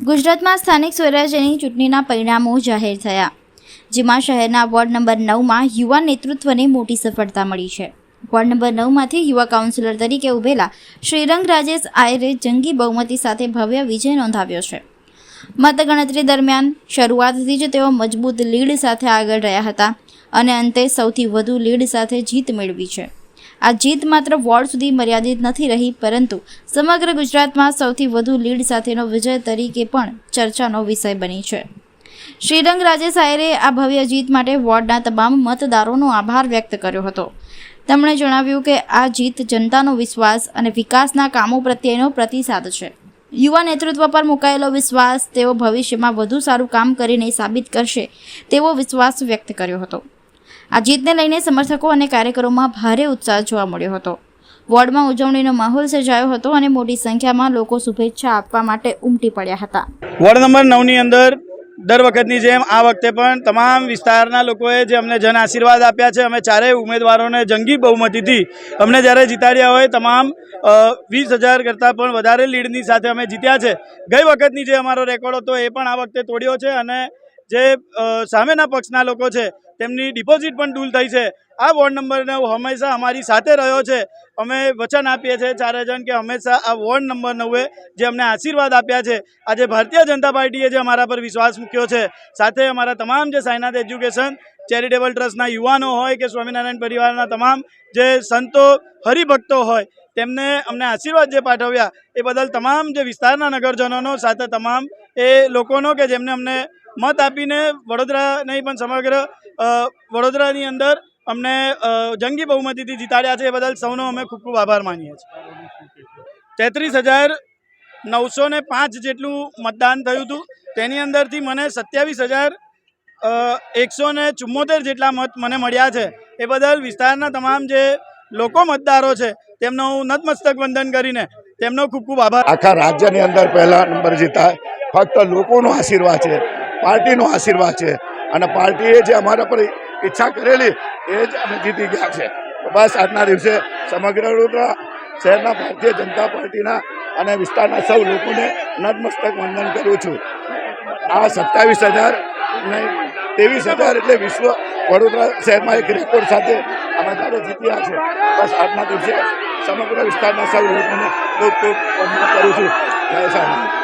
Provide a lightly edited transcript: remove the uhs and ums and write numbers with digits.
ગુજરાતમાં સ્થાનિક સ્વરાજ્યની ચૂંટણીના પરિણામો જાહેર થયા, જેમાં શહેરના વોર્ડ નંબર 9માં યુવા નેતૃત્વને મોટી સફળતા મળી છે. વોર્ડ નંબર 9માંથી યુવા કાઉન્સિલર તરીકે ઉભેલા શ્રીરંગ રાજેશ આયરે જંગી બહુમતી સાથે ભવ્ય વિજય નોંધાવ્યો છે. મતગણતરી દરમિયાન શરૂઆતથી જ તેઓ મજબૂત લીડ સાથે આગળ રહ્યા હતા અને અંતે સૌથી વધુ લીડ સાથે જીત મેળવી છે. આ જીત માત્ર વોર્ડ સુધી મર્યાદિત નથી રહી, પરંતુ સમગ્ર ગુજરાતમાં સૌથી વધુ લીડ સાથેનો વિજય તરીકે પણ ચર્ચાનો વિષય બની છે. શ્રીરંગ રાજેશ આયરે આ ભવ્ય જીત માટે વોર્ડના તમામ મતદારોનો આભાર વ્યક્ત કર્યો હતો. તેમણે જણાવ્યું કે આ જીત જનતાનો વિશ્વાસ અને વિકાસના કામો પ્રત્યેનો પ્રતિસાદ છે. યુવા નેતૃત્વ પર મુકાયેલો વિશ્વાસ તેઓ ભવિષ્યમાં વધુ સારું કામ કરીને સાબિત કરશે તેવો વિશ્વાસ વ્યક્ત કર્યો હતો. આ જીતને લઈને સમર્થકો અને કાર્યકરોમાં ભારે ઉત્સાહ જોવા મળ્યો હતો. વોર્ડમાં ઉજવણીનો માહોલ સર્જાયો હતો અને મોટી સંખ્યામાં લોકો શુભેચ્છા આપવા માટે ઉમટી પડ્યા હતા. વોર્ડ નંબર 9ની અંદર દર વખતની જેમ આ વખતે પણ તમામ વિસ્તારના લોકોએ જે અમને જન આશીર્વાદ આપ્યા છે, અમે ચારેય ઉમેદવારોને જંગી બહુમતીથી અમને જ્યારે જીતાડ્યા હોય તમામ 20,000 કરતાં પણ વધારે લીડની સાથે અમે જીત્યા છે. ગઈ વખતની જે અમારો રેકોર્ડ હતો એ પણ આ વખતે તોડ્યો છે અને જે સામેના પક્ષના લોકો છે તેમની ડિપોઝિટ પણ દૂર થઈ છે. આ વોર્ડ નંબર 9 હંમેશા અમારી સાથે રહ્યો છે. અમે વચન આપીએ છીએ ચારે જણ કે હંમેશા આ વોર્ડ નંબર 9એ જે અમને આશીર્વાદ આપ્યા છે, આજે ભારતીય જનતા પાર્ટીએ જે અમારા પર વિશ્વાસ મૂક્યો છે, સાથે અમારા તમામ જે સાઈનાથ એજ્યુકેશન ચેરિટેબલ ટ્રસ્ટના યુવાનો હોય કે સ્વામિનારાયણ પરિવારના તમામ જે સંતો હરિભક્તો હોય તેમને અમને આશીર્વાદ જે પાઠવ્યા એ બદલ તમામ જે વિસ્તારના નગરજનોનો સાથે તમામ એ લોકોનો કે જેમને અમને મત આપીને વડોદરા નહીં પણ સમગ્ર વડોદરાની અંદર અમને જંગી બહુમતીથી જીતાડ્યા છે, એ બદલ સૌનો અમે ખૂબ ખૂબ આભાર માનીએ છીએ. 33,905 જેટલું મતદાન થયું હતું. તેની અંદરથી મને 27,174 જેટલા મત મને મળ્યા છે. એ બદલ વિસ્તારના તમામ જે લોકો મતદારો છે તેમનો હું નતમસ્તક વંદન કરીને તેમનો ખૂબ ખૂબ આભાર. આખા રાજ્યની અંદર પહેલા નંબર જીતા ફક્ત લોકોનો આશીર્વાદ છે, પાર્ટીનો આશીર્વાદ છે અને પાર્ટીએ જે અમારા પર ઈચ્છા કરેલી એ જ અમે જીતી ગયા છે. બસ આજના દિવસે સમગ્ર વડોદરા શહેરના ભારતીય જનતા પાર્ટીના અને વિસ્તારના સૌ લોકોને નતમસ્તક વંદન કરું છું. આ 27,000 ને 23,000 એટલે વિશ્વ વડોદરા શહેરમાં એક રેકોર્ડ સાથે અમે ત્યારે જીત્યા છે. બસ આજના દિવસે સમગ્ર વિસ્તારના સૌ લોકોને ખૂબ ખૂબ વંદન કરું છું. જય સાહેબ.